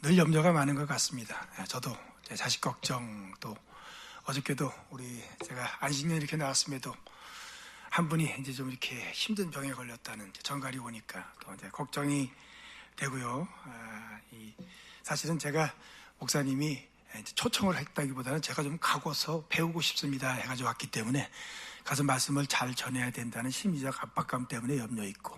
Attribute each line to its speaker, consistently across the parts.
Speaker 1: 늘 염려가 많은 것 같습니다. 저도 제 자식 걱정, 또 어저께도 제가 안식년 이렇게 나왔음에도 한 분이 이제 좀 이렇게 힘든 병에 걸렸다는 전갈이 오니까 또 이제 걱정이 되고요. 사실은 제가 목사님이 초청을 했다기보다는 제가 좀 가고서 배우고 싶습니다 해가지고 왔기 때문에 가서 말씀을 잘 전해야 된다는 심리적 압박감 때문에 염려 있고,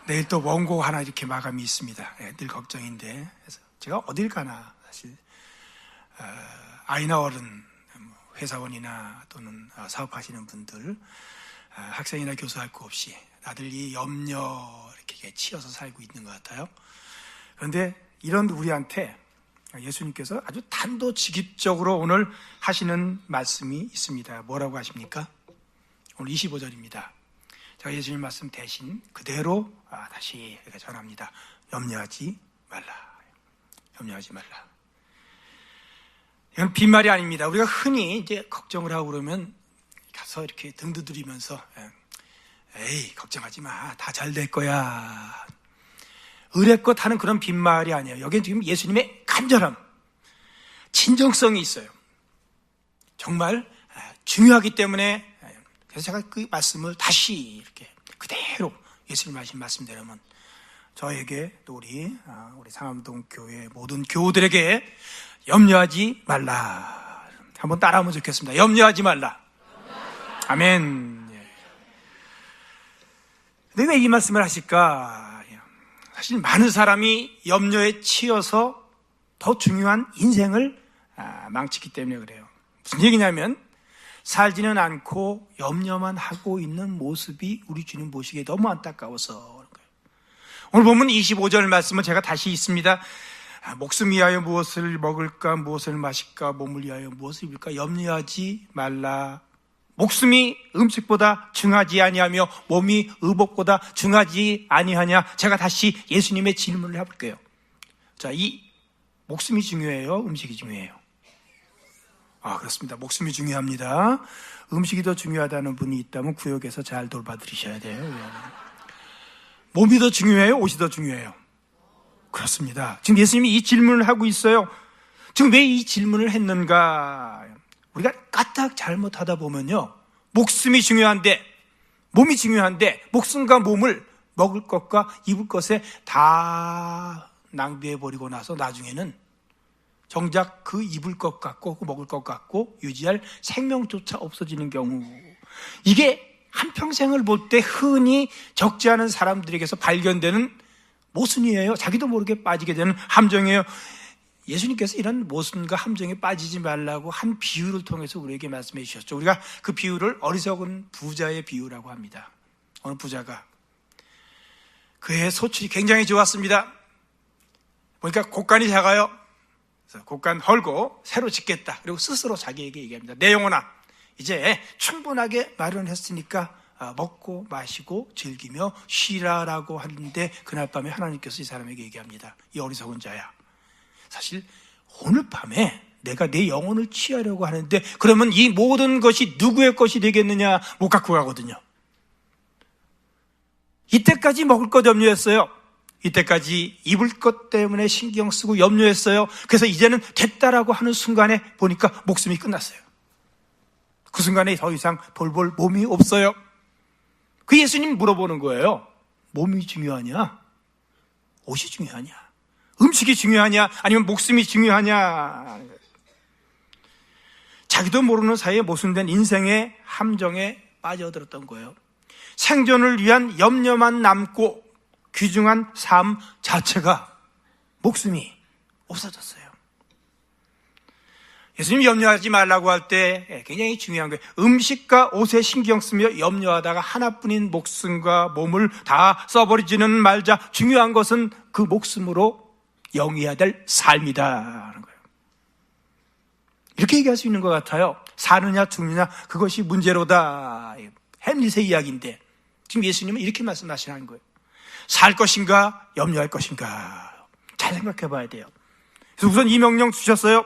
Speaker 1: 내일 또 원고 하나 이렇게 마감이 있습니다. 늘 걱정인데, 그래서 제가 어딜 가나 사실 아이나 어른, 회사원이나 또는 사업하시는 분들, 학생이나 교수할 거 없이 다들 이 염려 이렇게 치여서 살고 있는 것 같아요. 그런데 이런 우리한테 예수님께서 아주 단도직입적으로 오늘 하시는 말씀이 있습니다. 뭐라고 하십니까? 오늘 25절입니다. 제가 예수님 말씀 대신 그대로 다시 이렇게 전합니다. 염려하지 말라. 염려하지 말라. 이건 빈말이 아닙니다. 우리가 흔히 이제 걱정을 하고 그러면 가서 이렇게 등 두드리면서 에이, 걱정하지 마. 다 잘 될 거야. 의뢰껏 하는 그런 빈말이 아니에요. 여기는 지금 예수님의 간절함, 진정성이 있어요. 정말 중요하기 때문에, 그래서 제가 그 말씀을 다시 이렇게 그대로 예수님 하신 말씀대로면 저에게 또 우리 상암동 교회 모든 교우들에게 염려하지 말라. 한번 따라하면 좋겠습니다. 염려하지 말라. 아멘. 근데 왜 이 말씀을 하실까? 사실 많은 사람이 염려에 치여서 더 중요한 인생을 망치기 때문에 그래요. 무슨 얘기냐면, 살지는 않고 염려만 하고 있는 모습이 우리 주님 보시기에 너무 안타까워서 그런 거예요. 오늘 보면 25절 말씀은 제가 다시 있습니다. 목숨 위하여 무엇을 먹을까, 무엇을 마실까, 몸을 위하여 무엇을 입을까 염려하지 말라. 목숨이 음식보다 중하지 아니하며 몸이 의복보다 중하지 아니하냐. 제가 다시 예수님의 질문을 해볼게요. 자, 이 목숨이 중요해요? 음식이 중요해요? 그렇습니다. 목숨이 중요합니다. 음식이 더 중요하다는 분이 있다면 구역에서 잘 돌봐드리셔야 돼요. 몸이 더 중요해요? 옷이 더 중요해요? 그렇습니다. 지금 예수님이 이 질문을 하고 있어요. 지금 왜 이 질문을 했는가? 우리가 까딱 잘못하다 보면요, 목숨이 중요한데, 몸이 중요한데 목숨과 몸을 먹을 것과 입을 것에 다 낭비해버리고 나서 나중에는 정작 그 입을 것 같고 그 먹을 것 같고 유지할 생명조차 없어지는 경우, 이게 한평생을 볼 때 흔히 적지 않은 사람들에게서 발견되는 모순이에요. 자기도 모르게 빠지게 되는 함정이에요. 예수님께서 이런 모순과 함정에 빠지지 말라고 한 비유를 통해서 우리에게 말씀해 주셨죠. 우리가 그 비유를 어리석은 부자의 비유라고 합니다. 어느 부자가 그의 소출이 굉장히 좋았습니다. 보니까 곡간이 작아요. 그래서 곡간 헐고 새로 짓겠다. 그리고 스스로 자기에게 얘기합니다. 내 영혼아, 이제 충분하게 마련했으니까 먹고 마시고 즐기며 쉬라라고 하는데, 그날 밤에 하나님께서 이 사람에게 얘기합니다. 이 어리석은 자야, 사실 오늘 밤에 내가 내 영혼을 취하려고 하는데 그러면 이 모든 것이 누구의 것이 되겠느냐? 못 갖고 가거든요. 이때까지 먹을 것 염려했어요. 이때까지 입을 것 때문에 신경 쓰고 염려했어요. 그래서 이제는 됐다라고 하는 순간에 보니까 목숨이 끝났어요. 그 순간에 더 이상 돌볼 몸이 없어요. 그 예수님 물어보는 거예요. 몸이 중요하냐? 옷이 중요하냐? 음식이 중요하냐? 아니면 목숨이 중요하냐? 자기도 모르는 사이에 모순된 인생의 함정에 빠져들었던 거예요. 생존을 위한 염려만 남고 귀중한 삶 자체가, 목숨이 없어졌어요. 예수님이 염려하지 말라고 할 때 굉장히 중요한 거예요. 음식과 옷에 신경 쓰며 염려하다가 하나뿐인 목숨과 몸을 다 써버리지는 말자. 중요한 것은 그 목숨으로 영위해야 될 삶이다 하는 거예요. 이렇게 얘기할 수 있는 것 같아요. 사느냐 죽느냐 그것이 문제로다. 햄릿의 이야기인데 지금 예수님은 이렇게 말씀하시는 거예요. 살 것인가 염려할 것인가 잘 생각해 봐야 돼요. 그래서 우선 이 명령 주셨어요.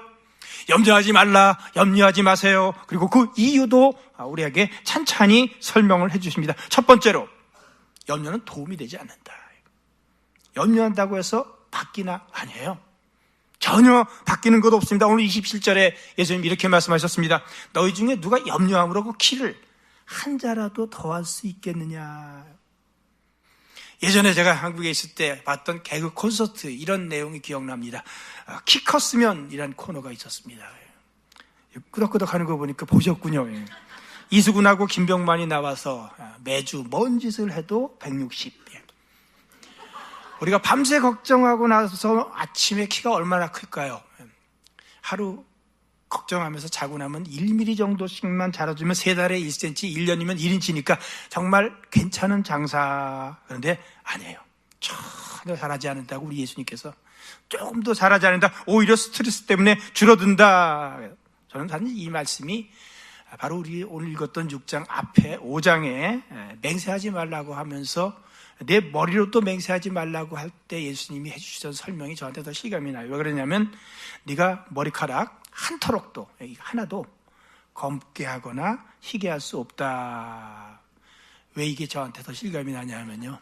Speaker 1: 염려하지 말라, 염려하지 마세요. 그리고 그 이유도 우리에게 찬찬히 설명을 해 주십니다. 첫 번째로, 염려는 도움이 되지 않는다. 염려한다고 해서 바뀌나? 아니에요. 전혀 바뀌는 것 없습니다. 오늘 27절에 예수님 이렇게 말씀하셨습니다. 너희 중에 누가 염려함으로 그 키를 한 자라도 더할 수 있겠느냐. 예전에 제가 한국에 있을 때 봤던 개그 콘서트 이런 내용이 기억납니다. 키 컸으면 이란 코너가 있었습니다. 끄덕끄덕 하는 거 보니까 보셨군요. 이수근하고 김병만이 나와서 매주 뭔 짓을 해도 160. 우리가 밤새 걱정하고 나서 아침에 키가 얼마나 클까요? 하루 걱정하면서 자고 나면 1mm 정도씩만 자라주면 3달에 1cm, 1년이면 1인치니까 정말 괜찮은 장사. 그런데 아니에요. 전혀 자라지 않는다고 우리 예수님께서. 조금도 자라지 않는다. 오히려 스트레스 때문에 줄어든다. 저는 사실 이 말씀이 바로 우리 오늘 읽었던 6장 앞에 5장에 맹세하지 말라고 하면서 내 머리로 또 맹세하지 말라고 할 때 예수님이 해주시던 설명이 저한테 더 실감이 나요. 왜 그러냐면 네가 머리카락 한 터럭도 하나도 검게 하거나 희게 할 수 없다. 왜 이게 저한테 더 실감이 나냐면요,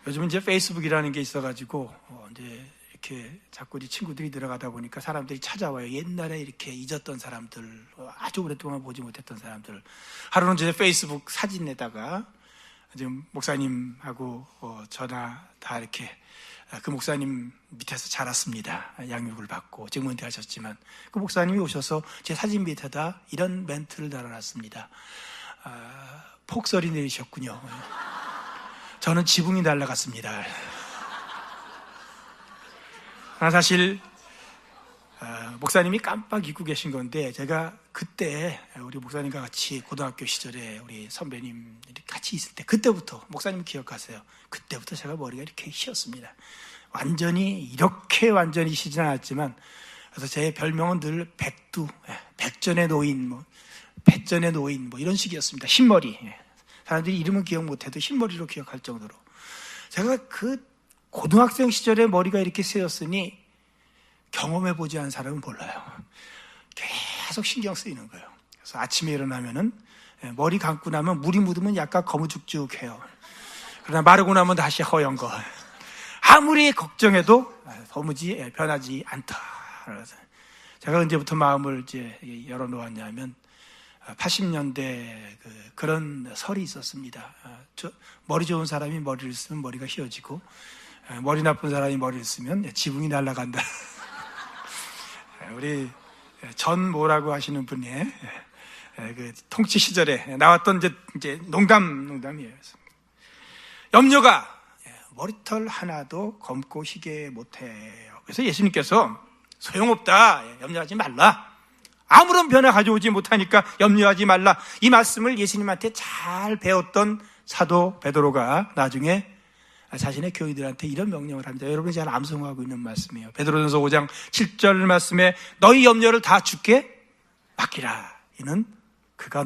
Speaker 1: 요즘은 이제 페이스북이라는 게 있어가지고 이제 이렇게 자꾸 우리 친구들이 들어가다 보니까 사람들이 찾아와요. 옛날에 이렇게 잊었던 사람들, 아주 오랫동안 보지 못했던 사람들. 하루는 이제 페이스북 사진에다가 지금 목사님하고 저나 다 이렇게 그 목사님 밑에서 자랐습니다. 양육을 받고 지금 은퇴하셨지만 그 목사님이 오셔서 제 사진 밑에다 이런 멘트를 달아놨습니다. 폭설이 내리셨군요. 저는 지붕이 날아갔습니다. 사실 목사님이 깜빡 잊고 계신 건데, 제가 그때 우리 목사님과 같이 고등학교 시절에 우리 선배님들이 같이 있을 때, 그때부터 목사님 기억하세요. 그때부터 제가 머리가 이렇게 휘었습니다. 완전히 이렇게 완전히 휘진 않았지만, 그래서 제 별명은 늘 백두, 백전의 노인, 백전의 노인 이런 식이었습니다. 흰머리. 사람들이 이름은 기억 못해도 흰머리로 기억할 정도로. 제가 그 고등학생 시절에 머리가 이렇게 세었으니 경험해보지 않은 사람은 몰라요. 계속 신경 쓰이는 거예요. 그래서 아침에 일어나면은 머리 감고 나면 물이 묻으면 약간 거무죽죽해요. 그러나 마르고 나면 다시 허연 거. 아무리 걱정해도 도무지 변하지 않다. 그래서 제가 언제부터 마음을 이제 열어놓았냐면 80년대 그런 설이 있었습니다. 머리 좋은 사람이 머리를 쓰면 머리가 휘어지고, 머리 나쁜 사람이 머리를 쓰면 지붕이 날아간다. 우리 전 뭐라고 하시는 분의 그 통치 시절에 나왔던 이제 농담이에요. 염려가 머리털 하나도 검고 희게 못해요. 그래서 예수님께서 소용없다, 염려하지 말라, 아무런 변화 가져오지 못하니까 염려하지 말라, 이 말씀을 예수님한테 잘 배웠던 사도 베드로가 나중에 자신의 교인들한테 이런 명령을 합니다. 여러분이 잘 암송하고 있는 말씀이에요. 베드로전서 5장 7절 말씀에 너희 염려를 다 주께 맡기라. 이는 그가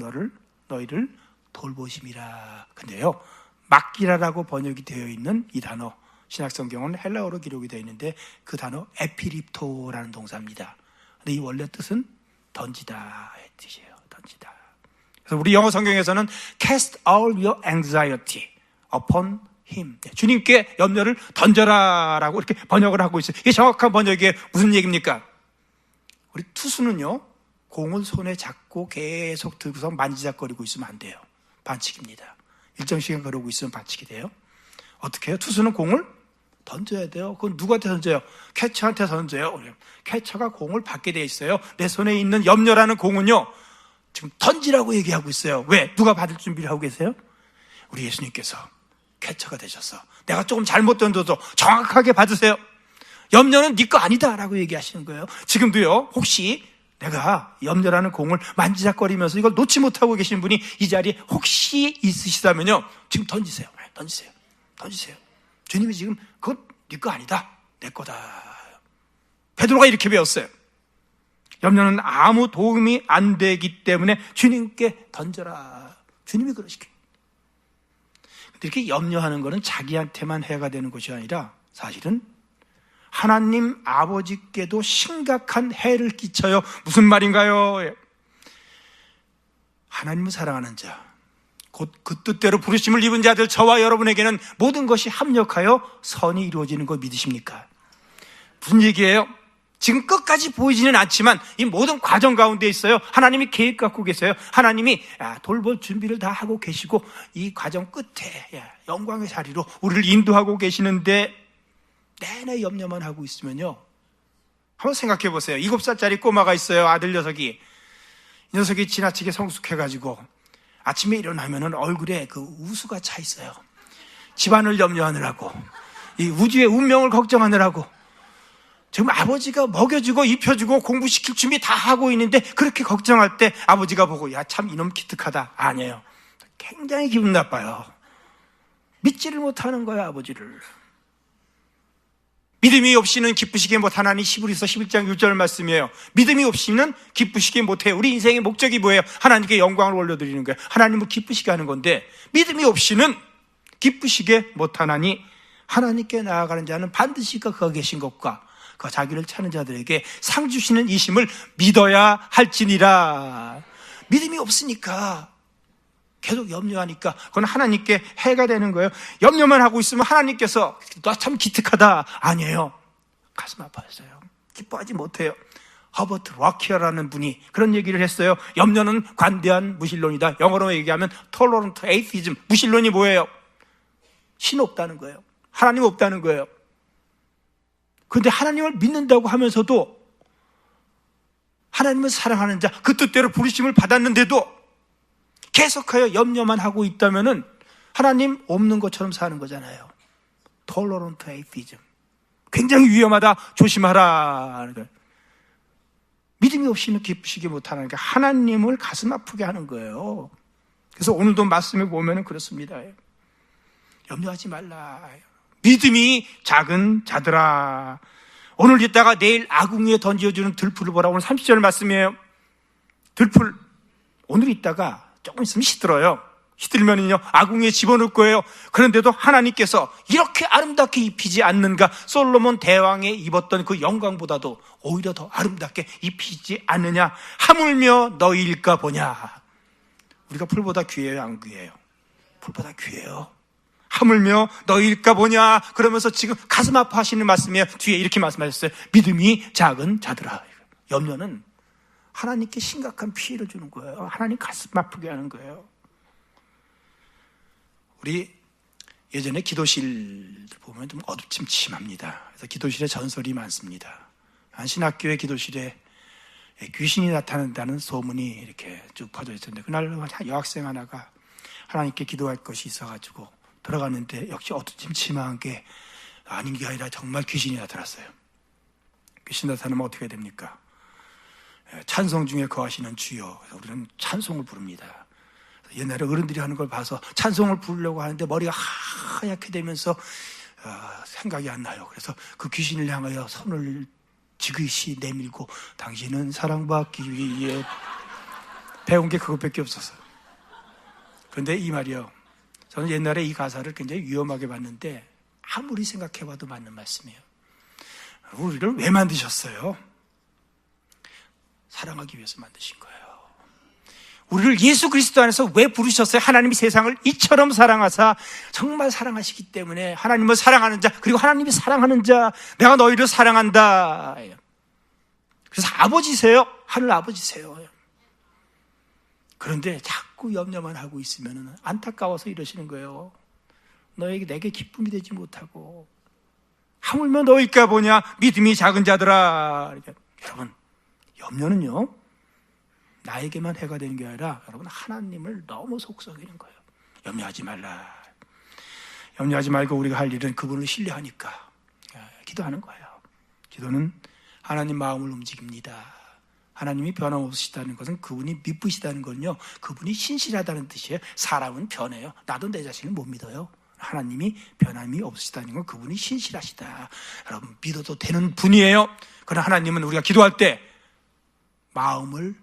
Speaker 1: 너희를 돌보심이라. 근데요, 맡기라라고 번역이 되어 있는 이 단어, 신약성경은 헬라어로 기록이 되어 있는데 그 단어 에피립토라는 동사입니다. 근데 이 원래 뜻은 던지다의 뜻이에요. 던지다. 그래서 우리 영어 성경에서는 cast all your anxiety upon him. 주님께 염려를 던져라라고 이렇게 번역을 하고 있어요. 이게 정확한 번역이 무슨 얘기입니까? 우리 투수는요, 공을 손에 잡고 계속 들고서 만지작거리고 있으면 안 돼요. 반칙입니다. 일정 시간 그러고 있으면 반칙이 돼요. 어떻게 해요? 투수는 공을 던져야 돼요. 그건 누구한테 던져요? 캐쳐한테 던져요. 캐쳐가 공을 받게 돼 있어요. 내 손에 있는 염려라는 공은요, 지금 던지라고 얘기하고 있어요. 왜? 누가 받을 준비를 하고 계세요? 우리 예수님께서 캐쳐가 되셔서 내가 조금 잘못 던져도 정확하게 받으세요. 염려는 네 거 아니다 라고 얘기하시는 거예요. 지금도요, 혹시 내가 염려라는 공을 만지작거리면서 이걸 놓지 못하고 계신 분이 이 자리에 혹시 있으시다면요, 지금 던지세요. 던지세요. 주님이 지금 그건 네 거 아니다, 내 거다. 베드로가 이렇게 배웠어요. 염려는 아무 도움이 안 되기 때문에 주님께 던져라. 주님이 그러시게. 이렇게 염려하는 것은 자기한테만 해가 되는 것이 아니라 사실은 하나님 아버지께도 심각한 해를 끼쳐요. 무슨 말인가요? 하나님을 사랑하는 자, 곧 그 뜻대로 부르심을 입은 자들, 저와 여러분에게는 모든 것이 합력하여 선이 이루어지는 거 믿으십니까? 무슨 얘기예요? 지금 끝까지 보이지는 않지만 이 모든 과정 가운데 있어요. 하나님이 계획 갖고 계세요. 하나님이 돌볼 준비를 다 하고 계시고 이 과정 끝에 영광의 자리로 우리를 인도하고 계시는데 내내 염려만 하고 있으면요, 한번 생각해 보세요. 7살짜리 꼬마가 있어요. 아들 녀석이. 이 녀석이 지나치게 성숙해가지고 아침에 일어나면은 얼굴에 그 우수가 차 있어요. 집안을 염려하느라고, 이 우주의 운명을 걱정하느라고. 지금 아버지가 먹여주고 입혀주고 공부시킬 준비 다 하고 있는데 그렇게 걱정할 때 아버지가 보고 야, 참 이놈 기특하다. 아니에요. 굉장히 기분 나빠요. 믿지를 못하는 거야, 아버지를. 믿음이 없이는 기쁘시게 못하나니 히브리서 11장 6절 말씀이에요. 믿음이 없이는 기쁘시게 못해요. 우리 인생의 목적이 뭐예요? 하나님께 영광을 올려드리는 거예요. 하나님을 기쁘시게 하는 건데 믿음이 없이는 기쁘시게 못하나니 하나님께 나아가는 자는 반드시 그가 계신 것과 그 자기를 찾는 자들에게 상 주시는 이심을 믿어야 할지니라. 믿음이 없으니까 계속 염려하니까 그건 하나님께 해가 되는 거예요. 염려만 하고 있으면 하나님께서 너 참 기특하다. 아니에요. 가슴 아파했어요. 기뻐하지 못해요. 허버트 락키어라는 분이 그런 얘기를 했어요. 염려는 관대한 무신론이다. 영어로 얘기하면 tolerant atheism. 무신론이 뭐예요? 신 없다는 거예요. 하나님 없다는 거예요. 그런데 하나님을 믿는다고 하면서도 하나님을 사랑하는 자, 그 뜻대로 부르심을 받았는데도 계속하여 염려만 하고 있다면은 하나님 없는 것처럼 사는 거잖아요. tolerant atheism. 굉장히 위험하다. 조심하라. 믿음이 없이는 기쁘시게 못하는 게 하나님을 가슴 아프게 하는 거예요. 그래서 오늘도 말씀에 보면은 그렇습니다. 염려하지 말라. 믿음이 작은 자들아. 오늘 있다가 내일 아궁이에 던져주는 들풀을 보라. 오늘 30절 말씀이에요. 들풀. 오늘 있다가 조금 있으면 시들어요. 시들면은요, 아궁이에 집어넣을 거예요. 그런데도 하나님께서 이렇게 아름답게 입히지 않는가? 솔로몬 대왕에 입었던 그 영광보다도 오히려 더 아름답게 입히지 않느냐? 하물며 너희일까 보냐? 우리가 풀보다 귀해요, 안 귀해요? 풀보다 귀해요. 하물며 너희일까 보냐? 그러면서 지금 가슴 아파하시는 말씀이에요. 뒤에 이렇게 말씀하셨어요. 믿음이 작은 자들아. 염려는 하나님께 심각한 피해를 주는 거예요. 하나님 가슴 아프게 하는 거예요. 우리 예전에 기도실 보면 좀 어두침침합니다. 그래서 기도실에 전설이 많습니다. 한 신학교의 기도실에 귀신이 나타난다는 소문이 이렇게 쭉 퍼져 있었는데 그날 여학생 하나가 하나님께 기도할 것이 있어가지고 들어갔는데 역시 어두침침한 게 아닌 게 아니라 정말 귀신이 나타났어요. 귀신 나타나면 어떻게 됩니까? 찬송 중에 거하시는 주여. 우리는 찬송을 부릅니다. 옛날에 어른들이 하는 걸 봐서 찬송을 부르려고 하는데 머리가 하얗게 되면서 생각이 안 나요. 그래서 그 귀신을 향하여 손을 지그시 내밀고 당신은 사랑받기 위해 배운 게 그것밖에 없었어요. 그런데 이 말이요, 저는 옛날에 이 가사를 굉장히 위험하게 봤는데 아무리 생각해봐도 맞는 말씀이에요. 우리를 왜 만드셨어요? 사랑하기 위해서 만드신 거예요. 우리를 예수 그리스도 안에서 왜 부르셨어요? 하나님이 세상을 이처럼 사랑하사 정말 사랑하시기 때문에 하나님을 사랑하는 자, 그리고 하나님이 사랑하는 자, 내가 너희를 사랑한다. 그래서 아버지세요. 하늘 아버지세요. 그런데 자꾸 염려만 하고 있으면 안타까워서 이러시는 거예요. 너에게 내게 기쁨이 되지 못하고 하물며 너일까 보냐? 믿음이 작은 자들아. 여러분, 염려는요, 나에게만 해가 되는 게 아니라 여러분 하나님을 너무 속썩이는 거예요. 염려하지 말라. 염려하지 말고 우리가 할 일은 그분을 신뢰하니까 기도하는 거예요. 기도는 하나님 마음을 움직입니다. 하나님이 변함없으시다는 것은 그분이 미쁘시다는 건요, 그분이 신실하다는 뜻이에요. 사람은 변해요. 나도 내 자신을 못 믿어요. 하나님이 변함이 없으시다는 건 그분이 신실하시다. 여러분 믿어도 되는 분이에요. 그러나 하나님은 우리가 기도할 때 마음을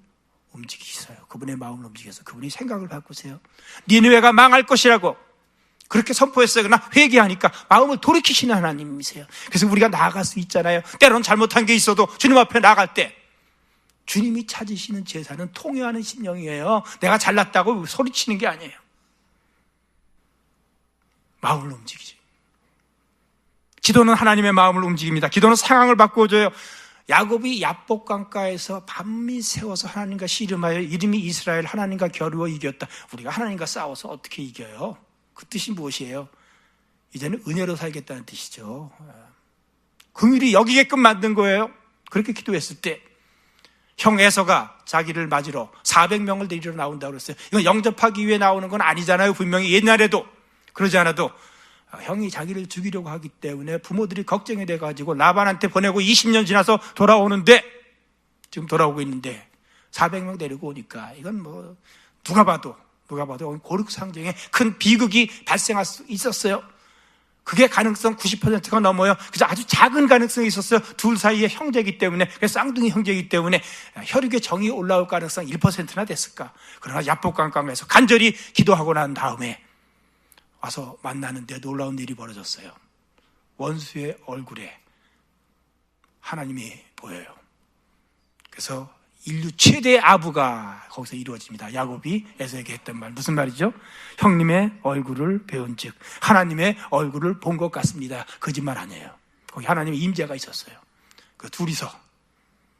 Speaker 1: 움직이세요. 그분의 마음을 움직여서 그분이 생각을 바꾸세요. 니느웨가 망할 것이라고 그렇게 선포했어요. 그러나 회개하니까 마음을 돌이키시는 하나님이세요. 그래서 우리가 나아갈 수 있잖아요. 때로는 잘못한 게 있어도 주님 앞에 나갈 때 주님이 찾으시는 제사는 통회하는 심령이에요. 내가 잘났다고 소리치는 게 아니에요. 마음을 움직이지. 기도는 하나님의 마음을 움직입니다. 기도는 상황을 바꾸어줘요. 야곱이 야복 강가에서 밤이 새워서 하나님과 씨름하여 이름이 이스라엘, 하나님과 겨루어 이겼다. 우리가 하나님과 싸워서 어떻게 이겨요? 그 뜻이 무엇이에요? 이제는 은혜로 살겠다는 뜻이죠. 긍휼히 여기게끔 만든 거예요. 그렇게 기도했을 때 형 에서가 자기를 맞으러 400명을 데리러 나온다고 그랬어요. 이건 영접하기 위해 나오는 건 아니잖아요. 분명히 옛날에도. 그러지 않아도 형이 자기를 죽이려고 하기 때문에 부모들이 걱정이 돼가지고 라반한테 보내고 20년 지나서 돌아오는데, 지금 돌아오고 있는데 400명 데리고 오니까 이건 뭐 누가 봐도 고륙상정에 큰 비극이 발생할 수 있었어요. 그게 가능성 90%가 넘어요. 그래서 아주 작은 가능성이 있었어요. 둘 사이의 형제이기 때문에, 쌍둥이 형제이기 때문에 혈육의 정이 올라올 가능성 1%나 됐을까. 그러나 야복강가에서 간절히 기도하고 난 다음에 와서 만나는데 놀라운 일이 벌어졌어요. 원수의 얼굴에 하나님이 보여요. 그래서 인류 최대의 아부가 거기서 이루어집니다. 야곱이 에서에게 했던 말, 무슨 말이죠? 형님의 얼굴을 배운 즉 하나님의 얼굴을 본 것 같습니다. 거짓말 아니에요. 거기 하나님의 임재가 있었어요. 그 둘이서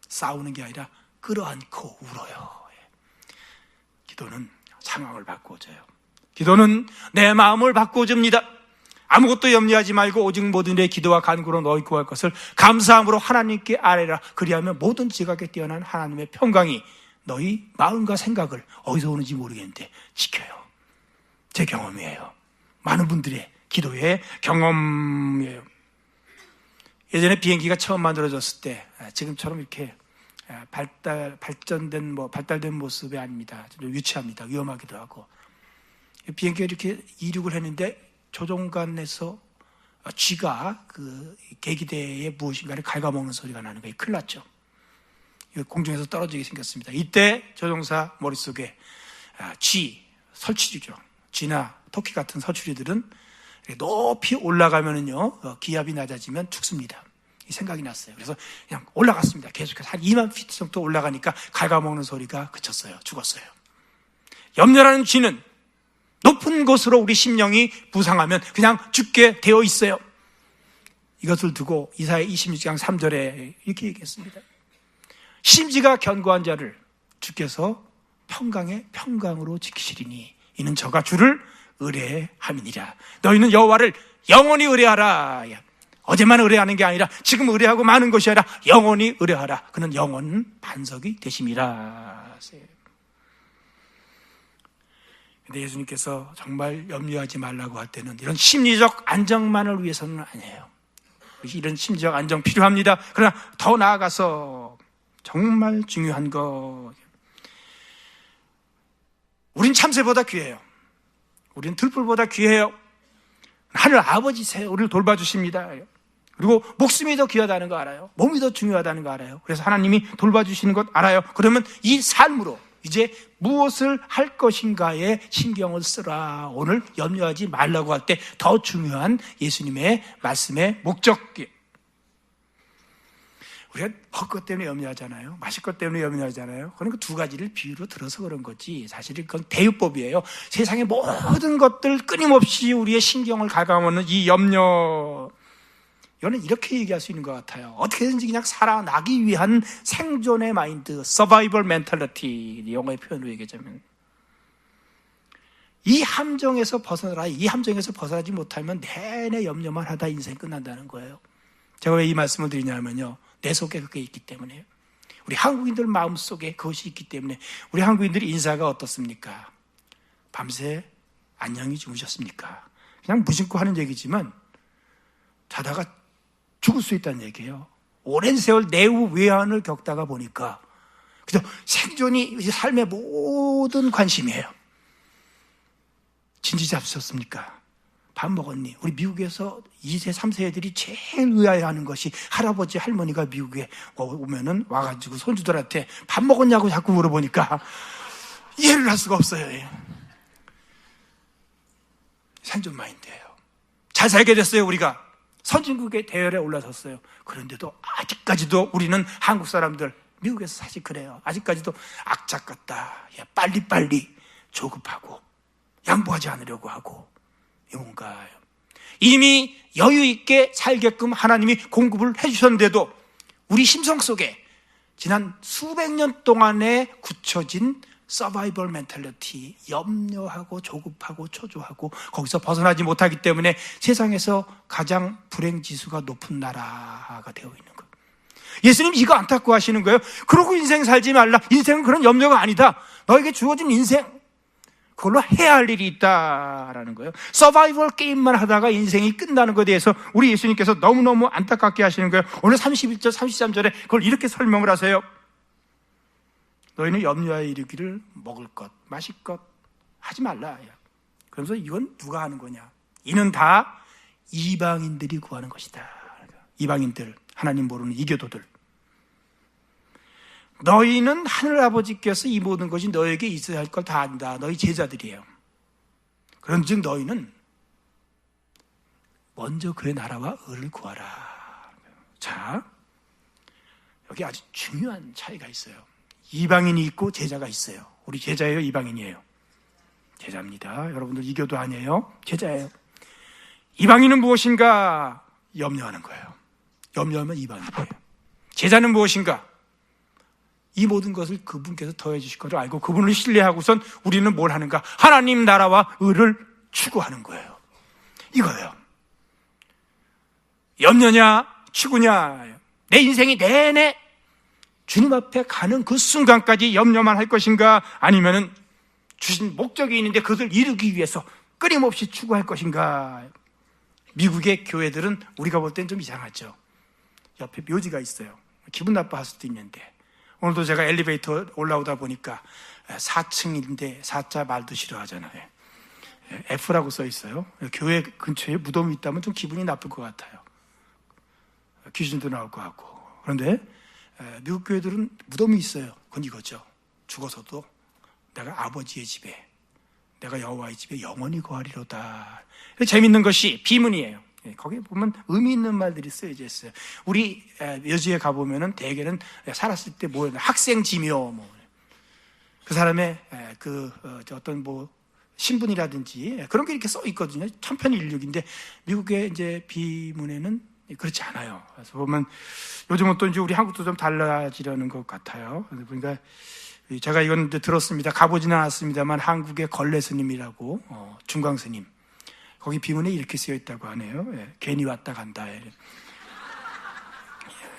Speaker 1: 싸우는 게 아니라 끌어안고 울어요. 기도는 상황을 바꿔줘요. 기도는 내 마음을 바꿔줍니다. 아무것도 염려하지 말고 오직 모든 일에 기도와 간구로 너희 구할 것을 감사함으로 하나님께 아뢰라. 그리하면 모든 지각에 뛰어난 하나님의 평강이 너희 마음과 생각을, 어디서 오는지 모르겠는데, 지켜요. 제 경험이에요. 많은 분들의 기도의 경험이에요. 예전에 비행기가 처음 만들어졌을 때 지금처럼 이렇게 발달된 모습이 아닙니다. 좀 유치합니다. 위험하기도 하고. 비행기가 이렇게 이륙을 했는데 조종관에서 쥐가 그 계기대에 무엇인가를 갉아먹는 소리가 나는 거예요. 큰일 났죠. 공중에서 떨어지게 생겼습니다. 이때 조종사 머릿속에 설치류죠. 쥐나 토끼 같은 서추리들은 높이 올라가면은요, 기압이 낮아지면 죽습니다. 이 생각이 났어요. 그래서 그냥 올라갔습니다. 계속해서 한 2만 피트 정도 올라가니까 갉아먹는 소리가 그쳤어요. 죽었어요. 염려라는 쥐는 높은 곳으로 우리 심령이 부상하면 그냥 죽게 되어 있어요. 이것을 두고 이사야 26장 3절에 이렇게 얘기했습니다. 심지가 견고한 자를 주께서 평강에 평강으로 지키시리니 이는 저가 주를 의뢰함이니라. 너희는 여호와를 영원히 의뢰하라. 어제만 의뢰하는 게 아니라 지금 의뢰하고 많은 것이 아니라 영원히 의뢰하라. 그는 영원 반석이 되심이라. 근데 예수님께서 정말 염려하지 말라고 할 때는 이런 심리적 안정만을 위해서는 아니에요. 이런 심리적 안정 필요합니다. 그러나 더 나아가서 정말 중요한 거, 우린 참새보다 귀해요. 우린 들풀보다 귀해요. 하늘 아버지세요. 우리를 돌봐주십니다. 그리고 목숨이 더 귀하다는 거 알아요. 몸이 더 중요하다는 거 알아요. 그래서 하나님이 돌봐주시는 것 알아요. 그러면 이 삶으로 이제 무엇을 할 것인가에 신경을 쓰라. 오늘 염려하지 말라고 할 때 더 중요한 예수님의 말씀의 목적이, 우리가 먹을 것 때문에 염려하잖아요. 마실 것 때문에 염려하잖아요. 그러니까 두 가지를 비유로 들어서 그런 거지, 사실은 그건 대유법이에요. 세상의 모든 것들 끊임없이 우리의 신경을 갉아먹는 이 염려, 이거는 이렇게 얘기할 수 있는 것 같아요. 어떻게든지 그냥 살아나기 위한 생존의 마인드, survival mentality, 영어의 표현으로 얘기하자면, 이 함정에서 벗어나라. 이 함정에서 벗어나지 못하면 내내 염려만 하다 인생 끝난다는 거예요. 제가 왜 이 말씀을 드리냐면요, 내 속에 그게 있기 때문에요. 우리 한국인들 마음속에 그것이 있기 때문에. 우리 한국인들이 인사가 어떻습니까? 밤새 안녕히 주무셨습니까? 그냥 무심코 하는 얘기지만 자다가 죽을 수 있다는 얘기예요. 오랜 세월 내후 외환을 겪다가 보니까 그죠? 생존이 삶의 모든 관심이에요. 진지 잡수셨습니까? 밥 먹었니? 우리 미국에서 2세, 3세 애들이 제일 의아해하는 것이, 할아버지, 할머니가 미국에 오면은 와가지고 손주들한테 밥 먹었냐고 자꾸 물어보니까 이해를 할 수가 없어요. 생존 마인드예요. 잘 살게 됐어요. 우리가 선진국의 대열에 올라섰어요. 그런데도 아직까지도 우리는 한국 사람들, 미국에서 사실 그래요. 아직까지도 악착 같다. 빨리빨리 조급하고 양보하지 않으려고 하고, 뭔가 이미 여유 있게 살게끔 하나님이 공급을 해주셨는데도 우리 심성 속에 지난 수백 년 동안에 굳혀진 서바이벌 멘탈리티, 염려하고 조급하고 초조하고 거기서 벗어나지 못하기 때문에 세상에서 가장 불행지수가 높은 나라가 되어 있는 거예요. 예수님 이거 안타까워하시는 거예요. 그러고 인생 살지 말라. 인생은 그런 염려가 아니다. 너에게 주어진 인생, 그걸로 해야 할 일이 있다라는 거예요. 서바이벌 게임만 하다가 인생이 끝나는 것에 대해서 우리 예수님께서 너무너무 안타깝게 하시는 거예요. 오늘 31절, 33절에 그걸 이렇게 설명을 하세요. 너희는 염려하여 이르기를 먹을 것, 마실 것 하지 말라. 그러면서 이건 누가 하는 거냐? 이는 다 이방인들이 구하는 것이다. 이방인들, 하나님 모르는 이교도들. 너희는 하늘아버지께서 이 모든 것이 너에게 있어야 할 걸 다 안다. 너희 제자들이에요. 그런즉 너희는 먼저 그의 나라와 의를 구하라. 자, 여기 아주 중요한 차이가 있어요. 이방인이 있고 제자가 있어요. 우리 제자예요, 이방인이에요? 제자입니다. 여러분들 이교도 아니에요? 제자예요. 이방인은 무엇인가? 염려하는 거예요. 염려하면 이방인이에요. 제자는 무엇인가? 이 모든 것을 그분께서 더해 주실 것을 알고 그분을 신뢰하고선 우리는 뭘 하는가? 하나님 나라와 의를 추구하는 거예요. 이거예요. 염려냐 추구냐. 내 인생이 내내 주님 앞에 가는 그 순간까지 염려만 할 것인가? 아니면은 주신 목적이 있는데 그것을 이루기 위해서 끊임없이 추구할 것인가? 미국의 교회들은 우리가 볼 땐 좀 이상하죠. 옆에 묘지가 있어요. 기분 나빠할 수도 있는데 오늘도 제가 엘리베이터 올라오다 보니까 4층인데 4자 말도 싫어하잖아요. F라고 써 있어요. 교회 근처에 무덤이 있다면 좀 기분이 나쁠 것 같아요. 귀신도 나올 것 같고. 그런데 미국 교회들은 무덤이 있어요. 그건 이거죠. 죽어서도 내가 아버지의 집에, 내가 여호와의 집에 영원히 거하리로다. 재밌는 것이 비문이에요. 거기에 보면 의미 있는 말들이 쓰여져 있어요. 우리 여지에 가보면은 대개는 살았을 때 뭐 학생 지묘, 그 사람의 어떤 신분이라든지 그런 게 이렇게 써 있거든요. 천편일률인데 미국의 이제 비문에는 그렇지 않아요. 그래서 보면 요즘은 또 이제 우리 한국도 좀 달라지려는 것 같아요. 그러니까 제가 이건 이제 들었습니다. 가보지는 않았습니다만 한국의 걸레 스님이라고 중광 스님. 거기 비문에 이렇게 쓰여 있다고 하네요. 괜히 왔다 간다.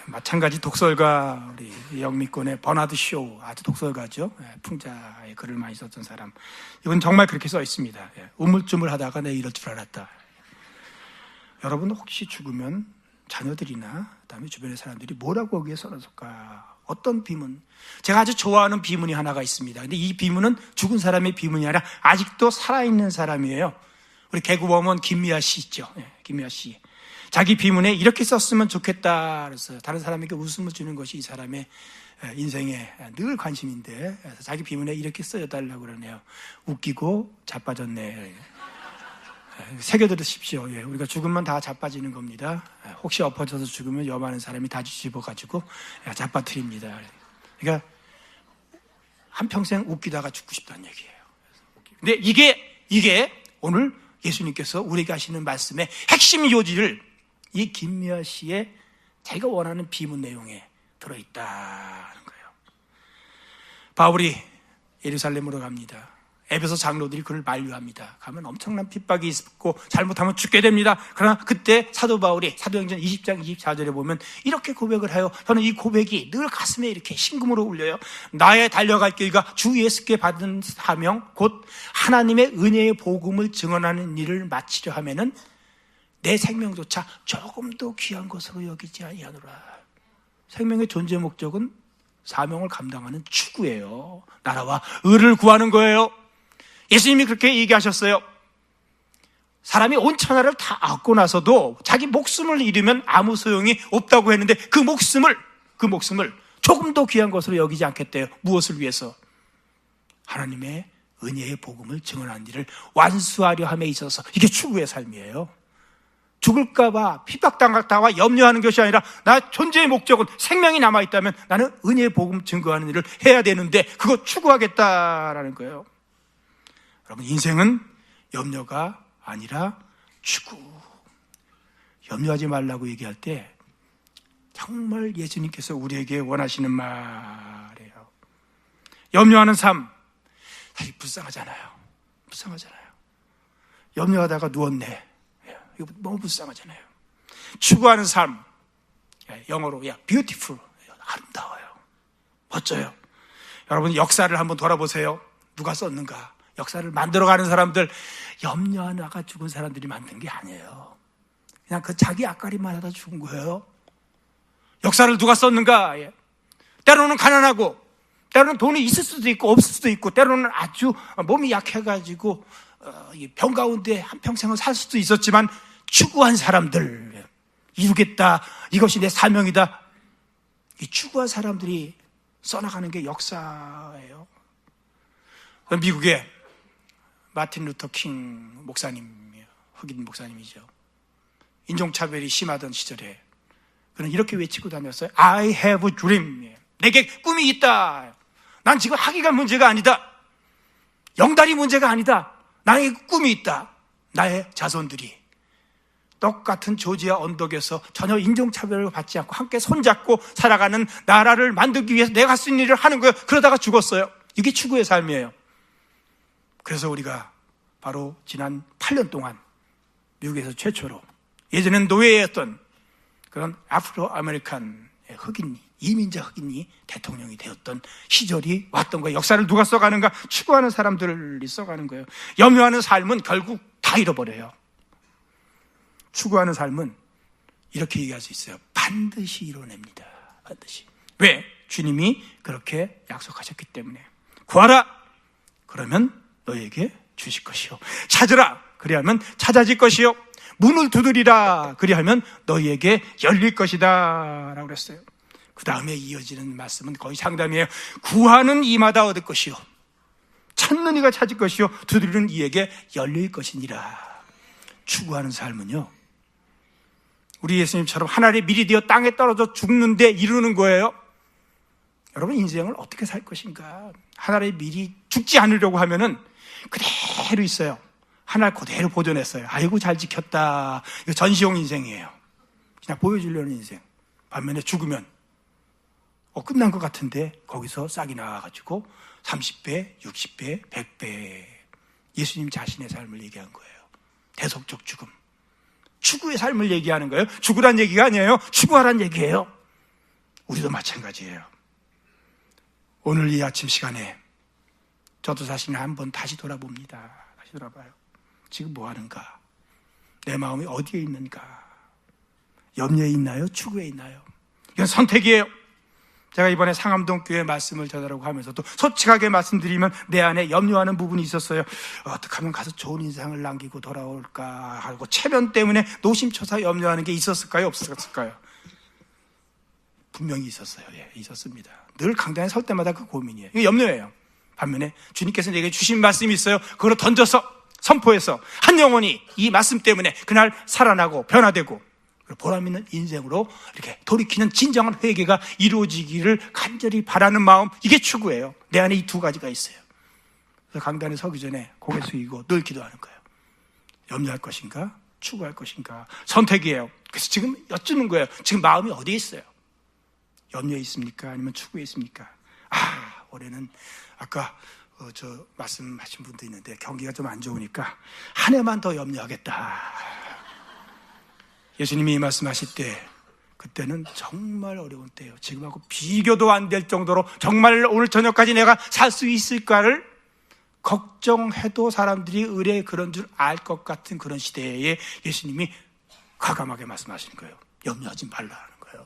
Speaker 1: 마찬가지 독설가 우리 영미권의 버나드 쇼, 아주 독설가죠. 풍자의 글을 많이 썼던 사람. 이건 정말 그렇게 써 있습니다. 우물쭈물하다가 내 이럴 줄 알았다. 여러분 혹시 죽으면 자녀들이나 그다음에 주변의 사람들이 뭐라고 거기에 써놨을까? 어떤 비문? 제가 아주 좋아하는 비문이 하나가 있습니다. 근데 이 비문은 죽은 사람의 비문이 아니라 아직도 살아있는 사람이에요. 우리 개그우먼 김미아 씨 있죠. 김미아 씨. 자기 비문에 이렇게 썼으면 좋겠다. 그래서 다른 사람에게 웃음을 주는 것이 이 사람의 인생에 늘 관심인데, 그래서 자기 비문에 이렇게 써달라고 그러네요. 웃기고 자빠졌네. 새겨들으십시오. 우리가 죽으면 다 자빠지는 겁니다. 혹시 엎어져서 죽으면 여많은 사람이 다 뒤집어가지고 자빠뜨립니다. 그러니까 한평생 웃기다가 죽고 싶다는 얘기예요. 근데 이게 오늘 예수님께서 우리에게 하시는 말씀의 핵심 요지를 이 김미아 씨의 자기가 원하는 비문 내용에 들어있다는 거예요. 바울이 예루살렘으로 갑니다. 에베소 장로들이 그를 만류합니다. 가면 엄청난 핍박이 있고 잘못하면 죽게 됩니다. 그러나 그때 사도 바울이 사도행전 20장 24절에 보면 이렇게 고백을 해요. 저는 이 고백이 늘 가슴에 이렇게 심금으로 울려요. 나의 달려갈 길과 주 예수께 받은 사명 곧 하나님의 은혜의 복음을 증언하는 일을 마치려 하면은 내 생명조차 조금도 귀한 것으로 여기지 아니하노라. 생명의 존재 목적은 사명을 감당하는 추구예요. 나라와 의를 구하는 거예요. 예수님이 그렇게 얘기하셨어요. 사람이 온 천하를 다 얻고 나서도 자기 목숨을 잃으면 아무 소용이 없다고 했는데 그 목숨을 조금 더 귀한 것으로 여기지 않겠대요. 무엇을 위해서? 하나님의 은혜의 복음을 증언하는 일을 완수하려 함에 있어서. 이게 추구의 삶이에요. 죽을까봐 핍박당할까봐 염려하는 것이 아니라 나 존재의 목적은 생명이 남아있다면 나는 은혜의 복음 증거하는 일을 해야 되는데 그거 추구하겠다라는 거예요. 여러분 인생은 염려가 아니라 추구. 염려하지 말라고 얘기할 때 정말 예수님께서 우리에게 원하시는 말이에요. 염려하는 삶, 사실 불쌍하잖아요. 염려하다가 누웠네. 이거 너무 불쌍하잖아요. 추구하는 삶, 영어로 beautiful, 아름다워요. 멋져요. 여러분 역사를 한번 돌아보세요. 누가 썼는가? 역사를 만들어가는 사람들, 염려하다가 죽은 사람들이 만든 게 아니에요. 그냥 그 자기 앞가림만 하다 죽은 거예요. 역사를 누가 썼는가? 때로는 가난하고, 때로는 돈이 있을 수도 있고 없을 수도 있고, 때로는 아주 몸이 약해가지고 병 가운데 한평생을 살 수도 있었지만 추구한 사람들, 이루겠다, 이것이 내 사명이다, 이 추구한 사람들이 써나가는 게 역사예요. 미국의 마틴 루터 킹 목사님, 흑인 목사님이죠. 인종차별이 심하던 시절에 그는 이렇게 외치고 다녔어요. I have a dream. 내게 꿈이 있다. 난 지금 학위가 문제가 아니다. 영달이 문제가 아니다. 나에게 꿈이 있다. 나의 자손들이 똑같은 조지아 언덕에서 전혀 인종차별을 받지 않고 함께 손잡고 살아가는 나라를 만들기 위해서 내가 할 수 있는 일을 하는 거예요. 그러다가 죽었어요. 이게 추구의 삶이에요. 그래서 우리가 바로 지난 8년 동안 미국에서 최초로, 예전엔 노예였던 그런 아프로 아메리칸 흑인, 이민자 흑인이 대통령이 되었던 시절이 왔던 거예요. 역사를 누가 써가는가? 추구하는 사람들이 써가는 거예요. 염려하는 삶은 결국 다 잃어버려요. 추구하는 삶은 이렇게 얘기할 수 있어요. 반드시 이뤄냅니다. 반드시. 왜? 주님이 그렇게 약속하셨기 때문에. 구하라! 그러면 너에게 주실 것이요. 찾으라! 그리하면 찾아질 것이요. 문을 두드리라! 그리하면 너희에게 열릴 것이다 라고 그랬어요. 그 다음에 이어지는 말씀은 거의 상담이에요. 구하는 이마다 얻을 것이요, 찾는 이가 찾을 것이요, 두드리는 이에게 열릴 것이니라. 추구하는 삶은요, 우리 예수님처럼 하늘의 밀이 되어 땅에 떨어져 죽는데 이루는 거예요. 여러분 인생을 어떻게 살 것인가? 하늘의 밀이 죽지 않으려고 하면은 그대로 있어요. 하늘 그대로 보존했어요. 아이고 잘 지켰다. 이거 전시용 인생이에요. 그냥 보여주려는 인생. 반면에 죽으면 끝난 것 같은데 거기서 싹이 나와가지고 30배, 60배, 100배 예수님 자신의 삶을 얘기한 거예요. 대속적 죽음. 추구의 삶을 얘기하는 거예요. 죽으란 얘기가 아니에요. 추구하란 얘기예요. 우리도 마찬가지예요. 오늘 이 아침 시간에 저도 자신을 한번 다시 돌아봅니다. 다시 돌아봐요. 지금 뭐 하는가? 내 마음이 어디에 있는가? 염려에 있나요? 추구에 있나요? 이건 선택이에요. 제가 이번에 상암동 교회 말씀을 전하라고 하면서도 솔직하게 말씀드리면 내 안에 염려하는 부분이 있었어요. 어떻게 하면 가서 좋은 인상을 남기고 돌아올까 하고 체면 때문에 노심초사 염려하는 게 있었을까요? 없었을까요? 분명히 있었어요. 예, 있었습니다. 늘 강단에 설 때마다 그 고민이에요. 이게 염려예요. 반면에 주님께서 내게 주신 말씀이 있어요. 그걸 던져서 선포해서 한 영혼이 이 말씀 때문에 그날 살아나고 변화되고 보람 있는 인생으로 이렇게 돌이키는 진정한 회개가 이루어지기를 간절히 바라는 마음, 이게 추구예요. 내 안에 이 두 가지가 있어요. 그래서 강단에 서기 전에 고개 숙이고 늘 기도하는 거예요. 염려할 것인가? 추구할 것인가? 선택이에요. 그래서 지금 여쭙는 거예요. 지금 마음이 어디에 있어요? 염려에 있습니까? 아니면 추구에 있습니까? 올해는 아까 저 말씀하신 분도 있는데 경기가 좀 안 좋으니까 한 해만 더 염려하겠다. 예수님이 이 말씀하실 때 그때는 정말 어려운 때예요. 지금하고 비교도 안 될 정도로 정말 오늘 저녁까지 내가 살 수 있을까를 걱정해도 사람들이 의뢰 그런 줄 알 것 같은 그런 시대에 예수님이 과감하게 말씀하시는 거예요. 염려하지 말라는 거예요.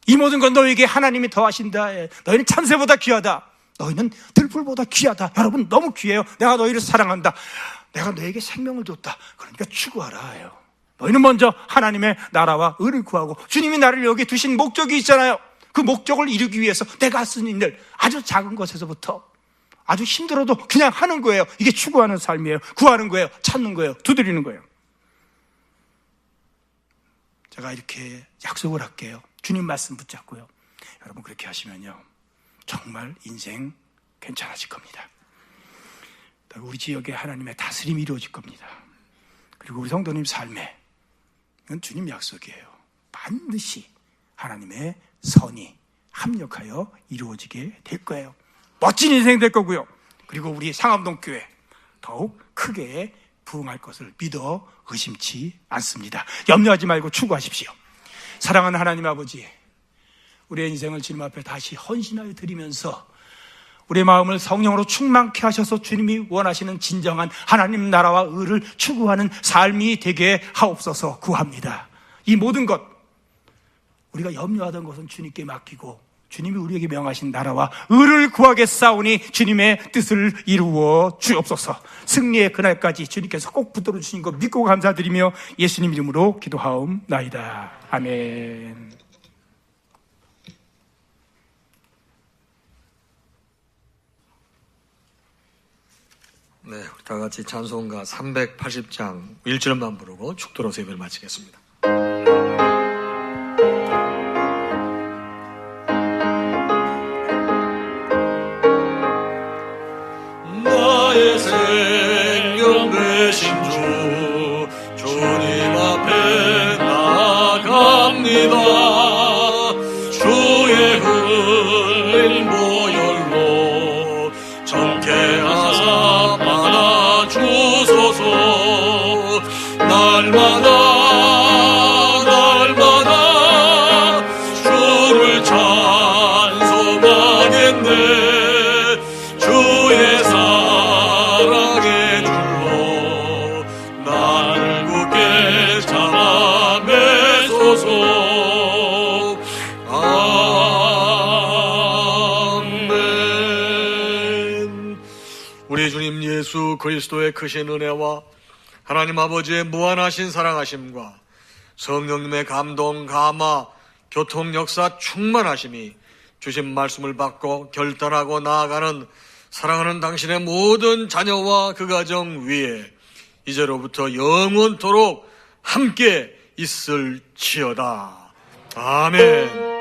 Speaker 1: 이 모든 건 너에게 하나님이 더하신다. 너희는 참새보다 귀하다. 너희는 들풀보다 귀하다. 여러분 너무 귀해요. 내가 너희를 사랑한다. 내가 너에게 생명을 줬다. 그러니까 추구하라 해요. 너희는 먼저 하나님의 나라와 의를 구하고 주님이 나를 여기 두신 목적이 있잖아요. 그 목적을 이루기 위해서 내가 할 수 있는 일, 아주 작은 것에서부터 아주 힘들어도 그냥 하는 거예요. 이게 추구하는 삶이에요. 구하는 거예요. 찾는 거예요. 두드리는 거예요. 제가 이렇게 약속을 할게요. 주님 말씀 붙잡고요. 여러분 그렇게 하시면요 정말 인생 괜찮아질 겁니다. 우리 지역에 하나님의 다스림이 이루어질 겁니다. 그리고 우리 성도님 삶에 이건 주님 약속이에요. 반드시 하나님의 선이 합력하여 이루어지게 될 거예요. 멋진 인생 될 거고요. 그리고 우리 상암동교회 더욱 크게 부흥할 것을 믿어 의심치 않습니다. 염려하지 말고 추구하십시오. 사랑하는 하나님 아버지, 우리의 인생을 주님 앞에 다시 헌신하여 드리면서 우리의 마음을 성령으로 충만케 하셔서 주님이 원하시는 진정한 하나님 나라와 의를 추구하는 삶이 되게 하옵소서 구합니다. 이 모든 것, 우리가 염려하던 것은 주님께 맡기고 주님이 우리에게 명하신 나라와 의를 구하겠사오니 주님의 뜻을 이루어 주옵소서. 승리의 그날까지 주님께서 꼭 붙들어 주신 것 믿고 감사드리며 예수님 이름으로 기도하옵나이다. 아멘.
Speaker 2: 네, 우리 다 같이 찬송가 380장 1절만 부르고 축도로서 예배를 마치겠습니다. 나의 생명 되신 주, 주님 앞에 나아갑니다. 주의 흘린 보혈로 정케하사 받아주소서. 날마다 주를 찬송하겠네. 주의 사랑의 줄로 나를 굳게 잡아매소서. 아멘. 우리 주님 예수 그리스도의 크신 은혜와 하나님 아버지의 무한하신 사랑하심과 성령님의 감동, 감화, 교통 역사 충만하심이 주신 말씀을 받고 결단하고 나아가는 사랑하는 당신의 모든 자녀와 그 가정 위에 이제로부터 영원토록 함께 있을지어다. 아멘.